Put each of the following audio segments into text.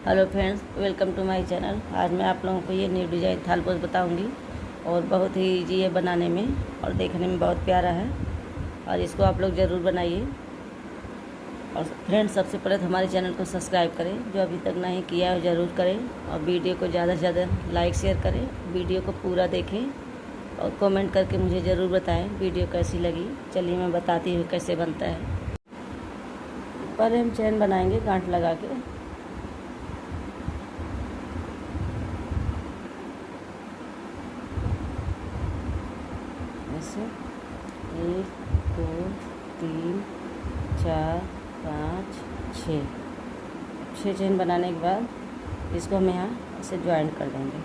Hello friends, welcome to my channel. आज मैं आप लोगों को ये न्यू डिज़ाइन थाल पोस्ट बताऊंगी और बहुत ही ईजी है बनाने में और देखने में बहुत प्यारा है और इसको आप लोग ज़रूर बनाइए। और फ्रेंड्स, सबसे पहले तो हमारे चैनल को सब्सक्राइब करें, जो अभी तक नहीं किया है ज़रूर करें और वीडियो को ज़्यादा से ज़्यादा लाइक शेयर करें। वीडियो को पूरा देखें और कमेंट करके मुझे ज़रूर बताएँ वीडियो कैसी लगी। चलिए मैं बताती हूँ कैसे बनता है। पहले हम चैन बनाएंगे गांठ लगा के। ऐसे 1 2 3 4 5 6 चेन बनाने के बाद इसको हम यहाँ ऐसे ज्वाइंट कर देंगे।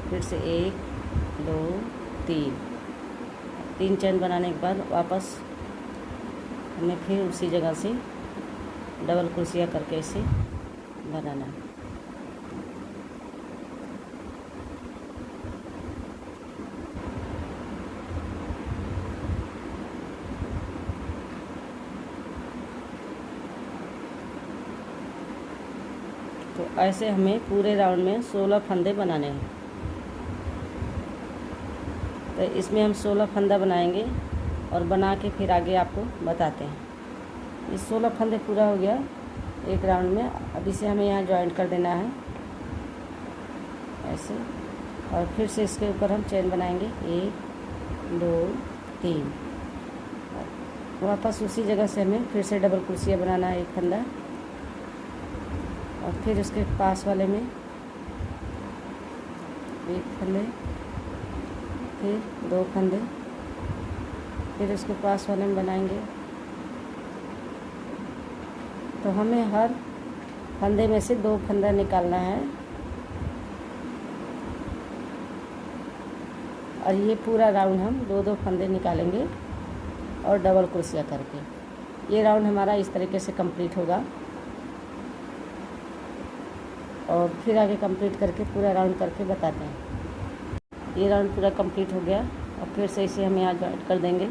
फिर से 1 2 3 चेन बनाने के बाद वापस हमें फिर उसी जगह से डबल क्रोशिया करके इसे बनाना है। तो ऐसे हमें पूरे राउंड में 16 फंदे बनाने हैं। तो इसमें हम 16 फंदा बनाएंगे और बना के फिर आगे आपको बताते हैं। ये 16 फंदे पूरा हो गया एक राउंड में। अब इसे हमें यहाँ ज्वाइंट कर देना है ऐसे, और फिर से इसके ऊपर हम चेन बनाएंगे 1 2 3। वापस उसी जगह से हमें फिर से डबल क्रोशिया बनाना है, एक फंदा, और फिर उसके पास वाले में एक फंदे, फिर 2 फंदे, फिर उसके पास वाले में बनाएंगे। तो हमें हर फंदे में से 2 फंदा निकालना है और ये पूरा राउंड हम 2 फंदे निकालेंगे और डबल क्रोशिया करके। ये राउंड हमारा इस तरीके से कंप्लीट होगा और फिर आगे कंप्लीट करके पूरा राउंड करके बताते हैं। ये राउंड पूरा कंप्लीट हो गया और फिर से इसे हम यहाँ ज्वाइंट कर देंगे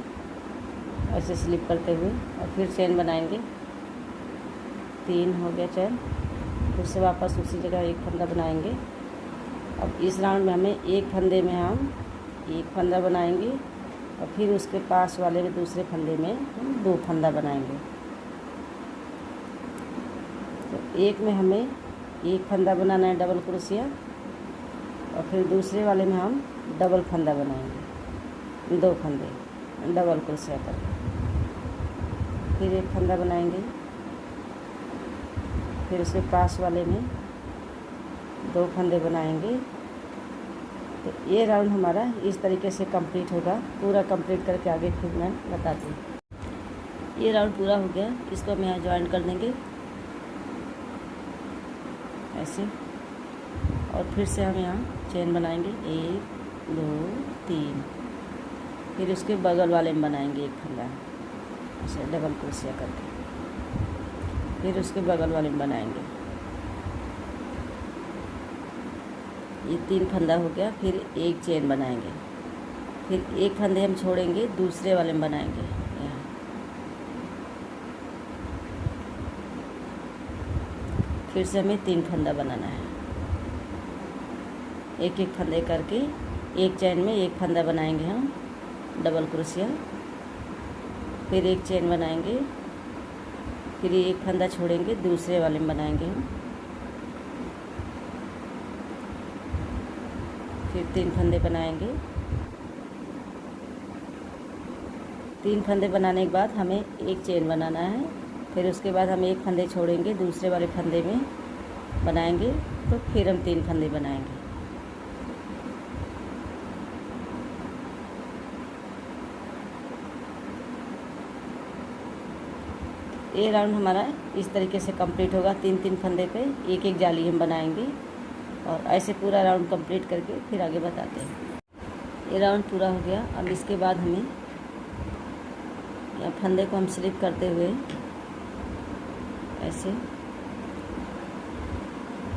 ऐसे स्लिप करते हुए, और फिर चेन बनाएंगे। 3 हो गया चेन। फिर से वापस उसी जगह एक फंदा बनाएंगे। अब इस राउंड में हमें एक फंदे में हम एक फंदा बनाएंगे और फिर उसके पास वाले में दूसरे फंदे में हम 2 फंदा बनाएंगे। तो एक में हमें एक फंदा बनाना है डबल क्रोशिया, और फिर दूसरे वाले में हम डबल फंदा बनाएंगे, 2 फंदे डबल क्रोशिया करके, फिर एक फंदा बनाएंगे, फिर उसके पास वाले में 2 फंदे बनाएंगे। तो ये राउंड हमारा इस तरीके से कंप्लीट होगा। पूरा कंप्लीट करके आगे फिर मैं बताती हूँ। ये राउंड पूरा हो गया, इसको हम यहाँ ज्वाइन कर देंगे ऐसे, और फिर से हम यहाँ चेन बनाएंगे 1 2 3। फिर उसके बगल वाले में बनाएंगे एक फंदा ऐसे डबल क्रोशिया करके, फिर उसके बगल वाले में बनाएंगे। ये 3 फंदा हो गया। फिर एक चेन बनाएंगे, फिर एक फंदे हम छोड़ेंगे, दूसरे वाले में बनाएंगे यहाँ। फिर से हमें 3 फंदा बनाना है, एक एक फंदे करके एक चेन में एक फंदा बनाएंगे हम डबल क्रोशिया, फिर एक चेन बनाएंगे, फिर एक फंदा छोड़ेंगे, दूसरे वाले में बनाएंगे हम, फिर 3 फंदे बनाएंगे। 3 फंदे बनाने के बाद हमें एक चेन बनाना है, फिर उसके बाद हम एक फंदे छोड़ेंगे, दूसरे वाले फंदे में बनाएंगे, तो फिर हम 3 फंदे बनाएंगे। ये राउंड हमारा इस तरीके से कंप्लीट होगा। 3 फंदे पे एक एक जाली हम बनाएंगे और ऐसे पूरा राउंड कंप्लीट करके फिर आगे बताते हैं। ये राउंड पूरा हो गया। अब इसके बाद हमें या फंदे को हम स्लिप करते हुए ऐसे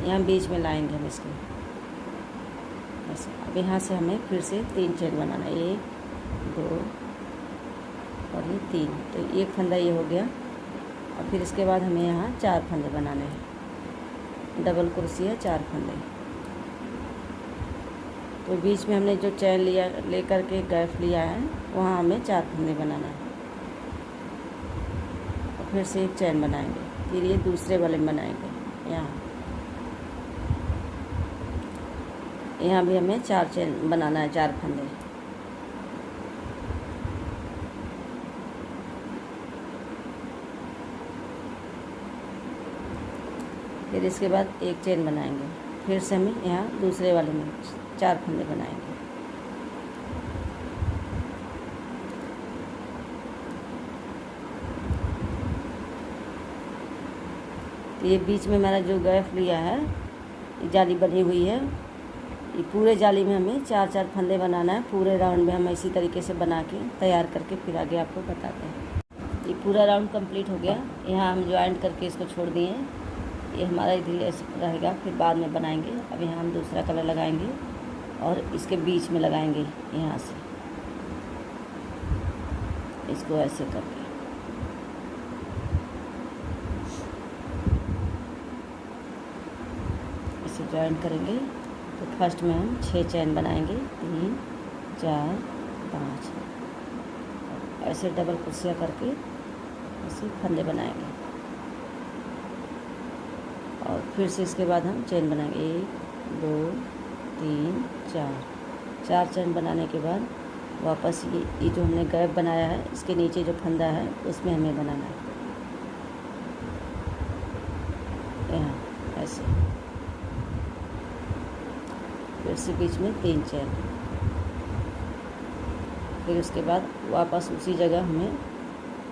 यहाँ बीच में लाएंगे हम इसको ऐसे। अब यहाँ से हमें फिर से 3 चेन बनाना है, 1 2 और ये 3, तो एक फंदा ये हो गया। और फिर इसके बाद हमें यहाँ 4 फंदे बनाने हैं, डबल कुर्सी है 4 फंदे। तो बीच में हमने जो चैन लिया लेकर के गैप लिया है वहाँ हमें 4 फंदे बनाना है, और फिर से एक चैन बनाएंगे, फिर ये दूसरे वाले में बनाएंगे। यहाँ भी हमें 4 चैन बनाना है, 4 फंदे। फिर इसके बाद एक चैन बनाएंगे, फिर से हमें यहाँ दूसरे वाले में 4 फंदे बनाएंगे। तो ये बीच में हमारा जो गैप लिया है, ये जाली बनी हुई है, ये पूरे जाली में हमें 4-4 फंदे बनाना है। पूरे राउंड में हम इसी तरीके से बना के तैयार करके फिर आगे आपको बताते हैं। ये पूरा राउंड कंप्लीट हो गया। यहाँ हम ज्वाइंट करके इसको छोड़ दिए हैं, ये हमारा इधर ऐसे रहेगा, फिर बाद में बनाएंगे। अब यहाँ हम दूसरा कलर लगाएंगे और इसके बीच में लगाएंगे, यहाँ से इसको ऐसे करके। इसे ज्वाइंट करेंगे। तो फर्स्ट में हम 6 चैन बनाएंगे, 3 4 5, ऐसे डबल कुर्सियाँ करके ऐसे फंदे बनाएंगे। और फिर से इसके बाद हम चैन बनाएंगे, 1 2 3 4 चैन बनाने के बाद वापस ये जो हमने गैप बनाया है, इसके नीचे जो फंदा है उसमें हमें बनाना है, यहाँ ऐसे। फिर से बीच में 3 चैन, फिर उसके बाद वापस उसी जगह हमें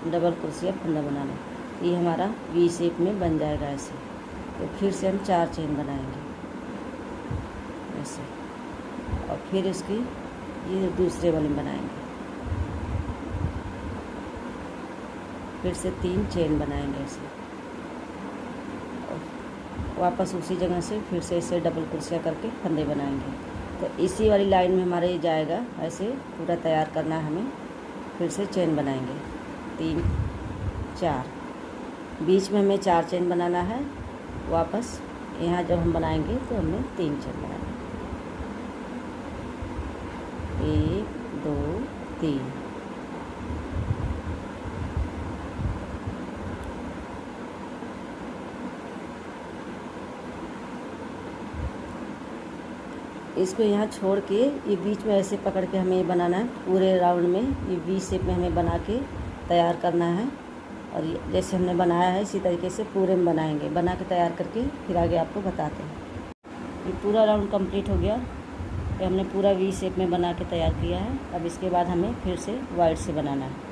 डबल कुर्सियाँ फंदा बनाना है। ये हमारा वी शेप में बन जाएगा ऐसे। तो फिर से हम 4 चैन बनाएंगे ऐसे, और फिर इसकी ये दूसरे वाले में बनाएंगे, फिर से 3 चैन बनाएंगे ऐसे, और वापस उसी जगह से फिर से इसे डबल कुर्सियाँ करके फंदे बनाएंगे। तो इसी वाली लाइन में हमारे ये जाएगा, ऐसे पूरा तैयार करना है हमें। फिर से चैन बनाएंगे, 3 4, बीच में हमें 4 चैन बनाना है। वापस यहाँ जब हम बनाएंगे तो हमें 3 चैन बनाना है, 1 2 3। इसको यहाँ छोड़ के ये बीच में ऐसे पकड़ के हमें बनाना है। पूरे राउंड में ये वी शेप में हमें बना के तैयार करना है। और ये जैसे हमने बनाया है इसी तरीके से पूरे में बनाएंगे, बना के तैयार करके फिर आगे आपको बताते हैं। ये पूरा राउंड कंप्लीट हो गया। ये हमने पूरा वी शेप में बना के तैयार किया है। अब इसके बाद हमें फिर से वाइट से बनाना है।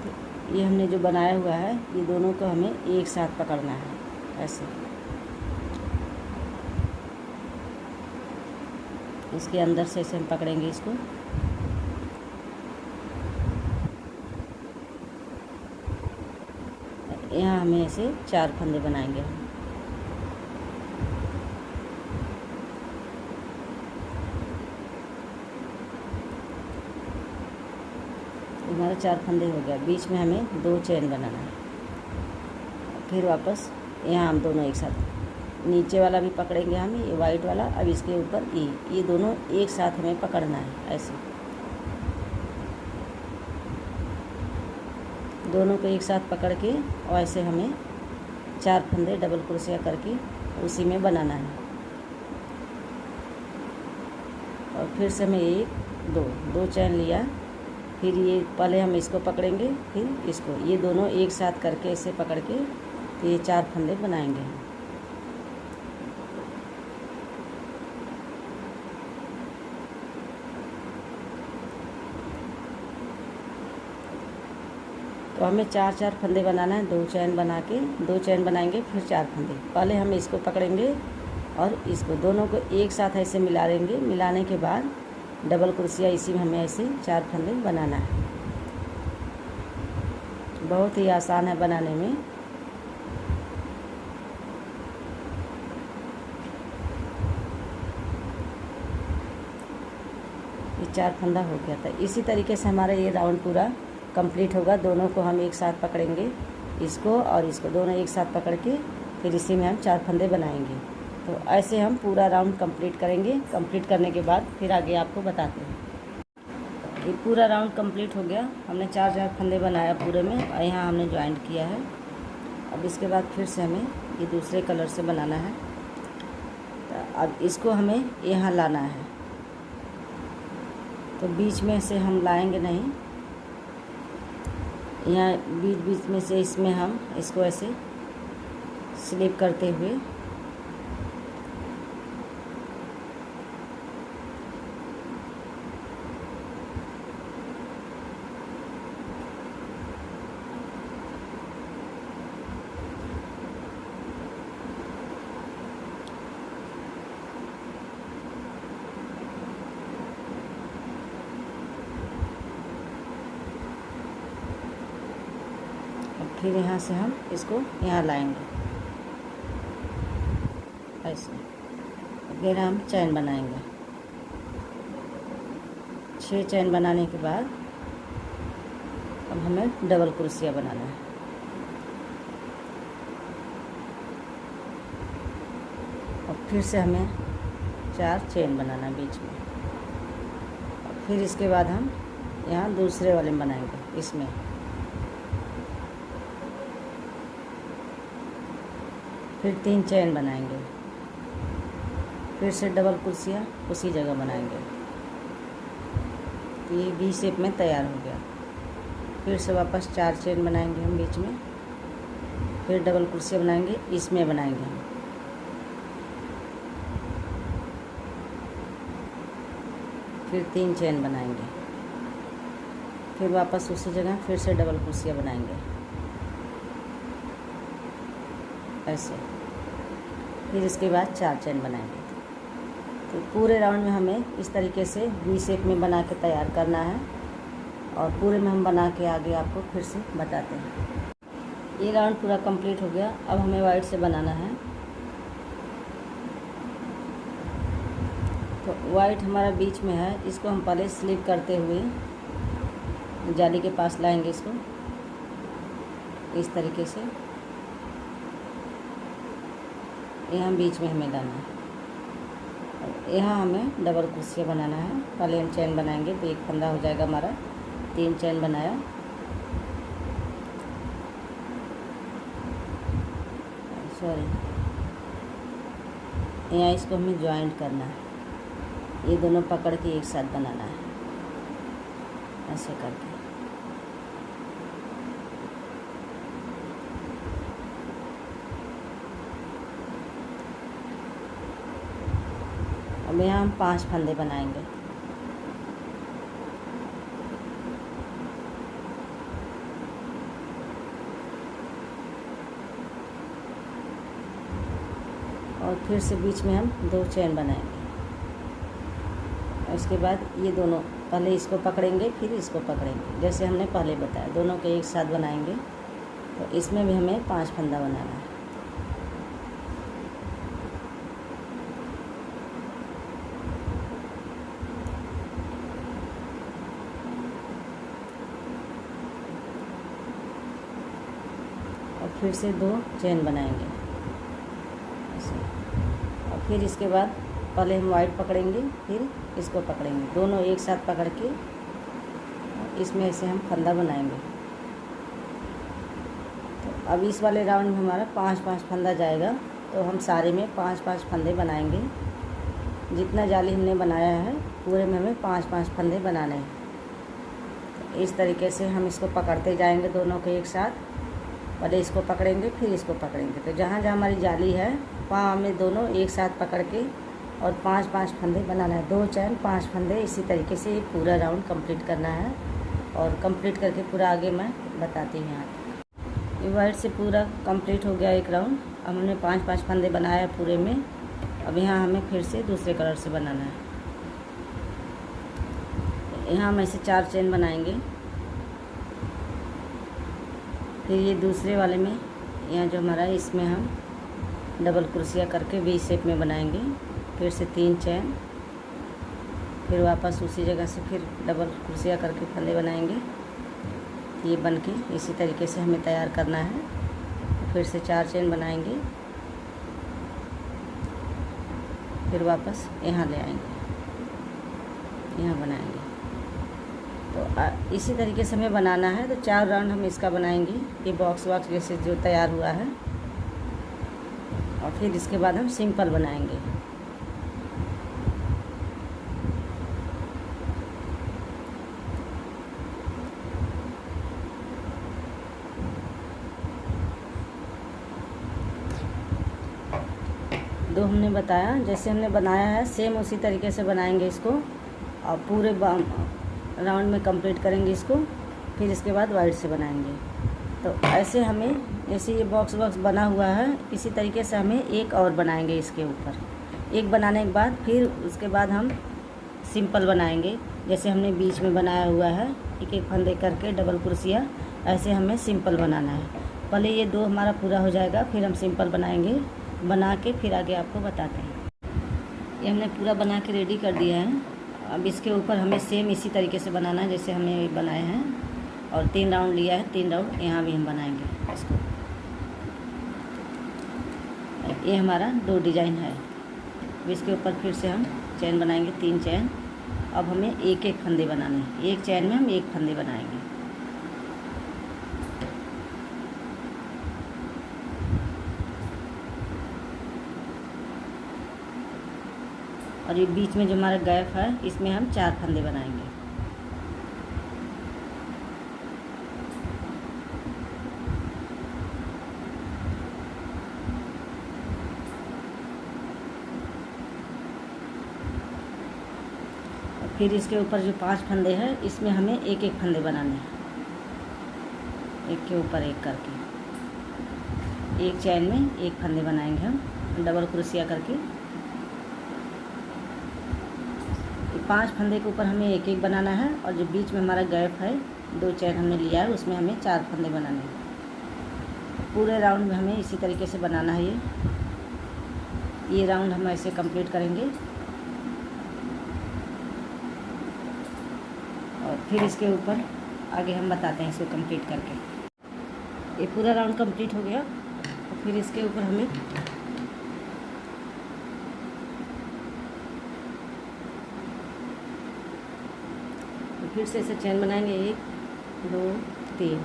तो ये हमने जो बनाया हुआ है, ये दोनों को हमें एक साथ पकड़ना है ऐसे। इसके अंदर से ऐसे हम पकड़ेंगे इसको, यहाँ हमें ऐसे 4 फंदे बनाएंगे हम। हमारा 4 फंदे हो गया। बीच में हमें 2 चैन बनाना है। फिर वापस यहाँ हम दोनों एक साथ, नीचे वाला भी पकड़ेंगे हम, ये वाइट वाला। अब इसके ऊपर ये दोनों एक साथ हमें पकड़ना है ऐसे। दोनों को एक साथ पकड़ के और ऐसे हमें 4 फंदे डबल क्रोशिया करके उसी में बनाना है। और फिर से हमें 1 2 चैन लिया। फिर ये पहले हम इसको पकड़ेंगे, फिर इसको, ये दोनों एक साथ करके ऐसे पकड़ के तो ये 4 फंदे बनाएंगे हम। तो हमें 4 फंदे बनाना है। 2 चैन बना के 2 चैन बनाएंगे, फिर 4 फंदे। पहले हम इसको पकड़ेंगे और इसको दोनों को एक साथ ऐसे मिला देंगे। मिलाने के बाद डबल क्रोशिया इसी में हमें ऐसे 4 फंदे बनाना है। बहुत ही आसान है बनाने में। ये 4 फंदा हो गया था। इसी तरीके से हमारा ये राउंड पूरा कंप्लीट होगा। दोनों को हम एक साथ पकड़ेंगे, इसको और इसको दोनों एक साथ पकड़ के फिर इसी में हम 4 फंदे बनाएंगे। तो ऐसे हम पूरा राउंड कंप्लीट करेंगे। कंप्लीट करने के बाद फिर आगे आपको बताते हैं। ये पूरा राउंड कंप्लीट हो गया। हमने 4 फंदे बनाया पूरे में और यहाँ हमने ज्वाइंट किया है। अब इसके बाद फिर से हमें ये दूसरे कलर से बनाना है। तो अब इसको हमें यहाँ लाना है। तो बीच में से हम लाएंगे नहीं, यहाँ बीच बीच में से इसमें हम इसको ऐसे स्लिप करते हुए फिर यहाँ से हम इसको यहाँ लाएंगे ऐसे। फिर हम चैन बनाएंगे। 6 चैन बनाने के बाद अब हमें डबल क्रोशिया बनाना है। और फिर से हमें 4 चैन बनाना है बीच में। और फिर इसके बाद हम यहाँ दूसरे वाले में बनाएंगे। इसमें फिर 3 चैन बनाएंगे, फिर से डबल क्रोशिया उसी जगह बनाएंगे। तो ये वी शेप में तैयार हो गया। फिर से वापस 4 चैन बनाएंगे हम बीच में, फिर डबल क्रोशिया बनाएंगे, इसमें बनाएंगे हम। फिर 3 चैन बनाएंगे, फिर वापस उसी जगह फिर से डबल क्रोशिया बनाएंगे ऐसे। फिर इसके बाद 4 चैन बनाएंगे। तो पूरे राउंड में हमें इस तरीके से वी शेप में बना के तैयार करना है। और पूरे में हम बना के आगे आपको फिर से बताते हैं। ये राउंड पूरा कंप्लीट हो गया। अब हमें वाइट से बनाना है। तो वाइट हमारा बीच में है, इसको हम पहले स्लिप करते हुए जाली के पास लाएंगे इसको इस तरीके से। यहाँ बीच में हमें लाना है। यहाँ हमें डबल क्रोशिया बनाना है। पहले हम चैन बनाएंगे तो एक फंदा हो जाएगा हमारा। 3 चैन बनाया, सॉरी, यहाँ इसको हमें ज्वाइंट करना है। ये दोनों पकड़ के एक साथ बनाना है ऐसे करके। अब यहाँ हम 5 फंदे बनाएंगे। और फिर से बीच में हम 2 चैन बनाएंगे। और इसके बाद ये दोनों पहले इसको पकड़ेंगे, फिर इसको पकड़ेंगे, जैसे हमने पहले बताया। दोनों के एक साथ बनाएंगे। तो इसमें भी हमें 5 फंदा बनाना है। और फिर से 2 चैन बनाएंगे ऐसे। और फिर इसके बाद पहले हम वाइट पकड़ेंगे, फिर इसको पकड़ेंगे, दोनों एक साथ पकड़ के इसमें से हम फंदा बनाएंगे। तो अब इस वाले राउंड में हमारा 5-5 फंदा जाएगा। तो हम सारे में 5-5 फंदे बनाएंगे। जितना जाली हमने बनाया है पूरे में हमें 5-5 फंदे बनाने हैं। तो इस तरीके से हम इसको पकड़ते जाएंगे दोनों के एक साथ। पहले इसको पकड़ेंगे, फिर इसको पकड़ेंगे। तो जहाँ जहाँ हमारी जाली है वहाँ हमें दोनों एक साथ पकड़ के और 5-5 फंदे बनाना है। 2 चैन 5 फंदे, इसी तरीके से ये पूरा राउंड कंप्लीट करना है। और कंप्लीट करके पूरा आगे मैं बताती हूँ। यहाँ ये वाइट से पूरा कंप्लीट हो गया एक राउंड। अब हमने 5-5 फंदे बनाया पूरे में। अब यहाँ हमें फिर से दूसरे कलर से बनाना है। यहाँ हम ऐसे 4 चैन बनाएंगे। फिर ये दूसरे वाले में यहाँ जो हमारा है इसमें हम डबल क्रोशिया करके वी शेप में बनाएंगे। फिर से 3 चैन, फिर वापस उसी जगह से फिर डबल कुर्सियाँ करके फंदे बनाएंगे। ये बन के इसी तरीके से हमें तैयार करना है। फिर से 4 चेन बनाएंगे, फिर वापस यहाँ ले आएंगे, यहाँ बनाएंगे। तो इसी तरीके से हमें बनाना है। तो 4 राउंड हम इसका बनाएंगे, ये बॉक्स जैसे जो तैयार हुआ है। और फिर इसके बाद हम सिंपल बनाएंगे। दो हमने बताया, जैसे हमने बनाया है सेम उसी तरीके से बनाएंगे इसको, और पूरे राउंड में कंप्लीट करेंगे इसको। फिर इसके बाद वाइट से बनाएंगे। तो ऐसे हमें, जैसे ये बॉक्स बना हुआ है, इसी तरीके से हमें एक और बनाएंगे इसके ऊपर। एक बनाने के बाद फिर उसके बाद हम सिंपल बनाएंगे, जैसे हमने बीच में बनाया हुआ है, एक एक फंदे करके डबल कुर्सियाँ, ऐसे हमें सिंपल बनाना है। पहले ये 2 हमारा पूरा हो जाएगा, फिर हम सिंपल बनाएंगे। बना के फिर आगे आपको बताते हैं। ये हमने पूरा बना के रेडी कर दिया है। अब इसके ऊपर हमें सेम इसी तरीके से बनाना है जैसे हमने बनाए हैं। और 3 राउंड लिया है, 3 राउंड यहाँ भी हम बनाएंगे इसको। ये हमारा 2 डिज़ाइन है। इसके ऊपर फिर से हम चैन बनाएंगे, 3 चैन। अब हमें एक एक फंदे बनाने हैं, एक चैन में हम एक फंदे बनाएंगे। और ये बीच में जो हमारा गैप है, इसमें हम 4 फंदे बनाएंगे। फिर इसके ऊपर जो 5 फंदे हैं, इसमें हमें एक एक फंदे बनाने हैं, एक के ऊपर एक करके। एक चैन में एक फंदे बनाएंगे हम डबल क्रोशिया करके। 5 फंदे के ऊपर हमें एक एक बनाना है। और जो बीच में हमारा गैप है, 2 चैन हमने लिया है, उसमें हमें 4 फंदे बनाने हैं। पूरे राउंड में हमें इसी तरीके से बनाना है। ये राउंड हम ऐसे कंप्लीट करेंगे। और फिर इसके ऊपर आगे हम बताते हैं इसको कंप्लीट करके। ये पूरा राउंड कंप्लीट हो गया। और फिर इसके ऊपर हमें फिर से ऐसे चैन बनाएंगे, 1 2 3।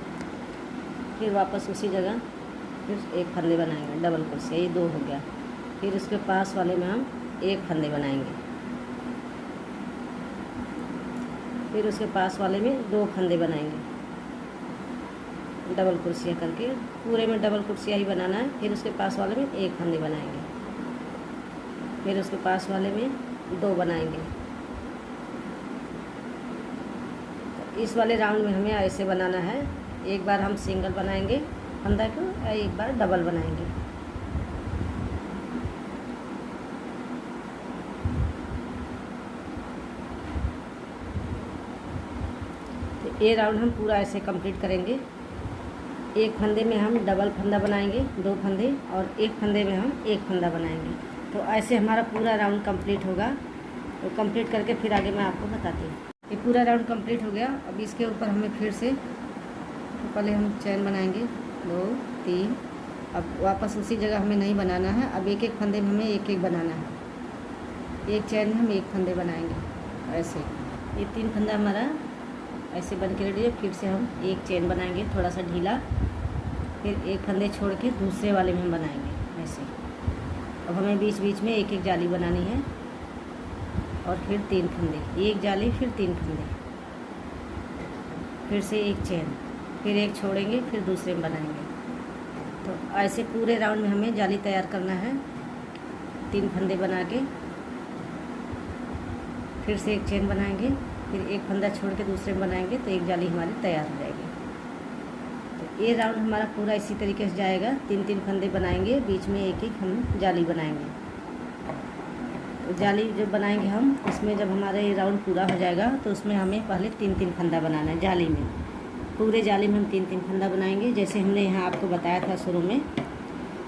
फिर वापस उसी जगह फिर एक फंदे बनाएंगे डबल क्रोशिया, ये 2 हो गया। फिर उसके पास वाले में हम एक फंदे बनाएंगे। फिर उसके पास वाले में 2 फंदे बनाएंगे डबल क्रोशिया करके। पूरे में डबल क्रोशिया ही बनाना है। फिर उसके पास वाले में एक फंदे बनाएंगे। फिर उसके पास वाले में 2 बनाएंगे। इस वाले राउंड में हमें ऐसे बनाना है। एक बार हम सिंगल बनाएंगे फंदा को, एक बार डबल बनाएंगे। तो ये राउंड हम पूरा ऐसे कंप्लीट करेंगे। एक फंदे में हम डबल फंदा बनाएंगे, 2 फंदे, और एक फंदे में हम एक फंदा बनाएंगे। तो ऐसे हमारा पूरा राउंड कंप्लीट होगा। तो कंप्लीट करके फिर आगे मैं आपको बताती हूँ। ये पूरा राउंड कंप्लीट हो गया। अब इसके ऊपर हमें फिर से, तो पहले हम चैन बनाएंगे 2 3। अब वापस उसी जगह हमें नहीं बनाना है। अब एक एक फंदे में हमें एक एक बनाना है। एक चैन में हम एक फंदे बनाएंगे ऐसे। ये 3 फंदा हमारा ऐसे बन के रेडी है। फिर से हम एक चैन बनाएंगे थोड़ा सा ढीला, फिर एक फंदे छोड़ के दूसरे वाले में हम बनाएंगे ऐसे। अब हमें बीच बीच में एक एक जाली बनानी है। और फिर 3 फंदे, एक जाली, फिर 3 फंदे, फिर से एक चैन, फिर एक छोड़ेंगे, फिर दूसरे में बनाएंगे। तो ऐसे पूरे राउंड में हमें जाली तैयार करना है। 3 फंदे बना के फिर से एक चैन बनाएंगे, फिर एक फंदा छोड़ के दूसरे में बनाएंगे, तो एक जाली हमारी तैयार हो जाएगी। तो ये राउंड हमारा पूरा इसी तरीके से जाएगा। 3 फंदे बनाएंगे, बीच में एक एक हम जाली बनाएंगे। तो जाली जब बनाएंगे हम, उसमें जब हमारा ये राउंड पूरा हो जाएगा, तो उसमें हमें पहले 3 फंदा बनाना है जाली में। पूरे जाली में हम 3 फंदा बनाएंगे, जैसे हमने यहाँ आपको बताया था शुरू में।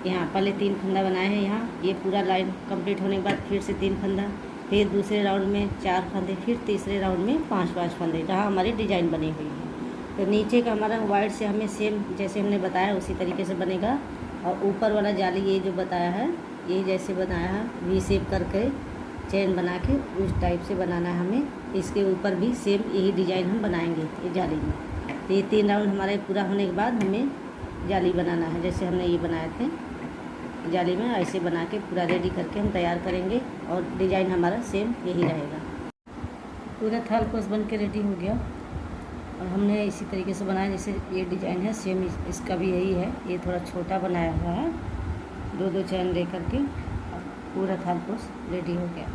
यहाँ पहले 3 फंदा बनाए हैं। यहाँ ये पूरा लाइन कंप्लीट होने के बाद फिर से 3 फंदा, फिर दूसरे राउंड में 4 फंदे, फिर तीसरे राउंड में 5-5 फंदे, जहाँ हमारी डिजाइन बनी हुई है। तो नीचे का हमारा वाइड से हमें सेम जैसे हमने बताया उसी तरीके से बनेगा। और ऊपर वाला जाली ये जो बताया है, ये जैसे बनाया है वी शेप करके चैन बना के उस टाइप से बनाना है हमें। इसके ऊपर भी सेम यही डिजाइन हम बनाएंगे ये जाली में। तो ये 3 राउंड हमारा पूरा होने के बाद हमें जाली बनाना है, जैसे हमने ये बनाए थे जाली में, ऐसे बना के पूरा रेडी करके हम तैयार करेंगे और डिजाइन हमारा सेम यही रहेगा। पूरा थालपोश बन के रेडी हो गया और हमने इसी तरीके से बनाया जैसे ये डिजाइन है, सेम इसका भी यही है। ये थोड़ा छोटा बनाया हुआ है, 2-2 चैन ले करके पूरा थालपोश रेडी हो गया।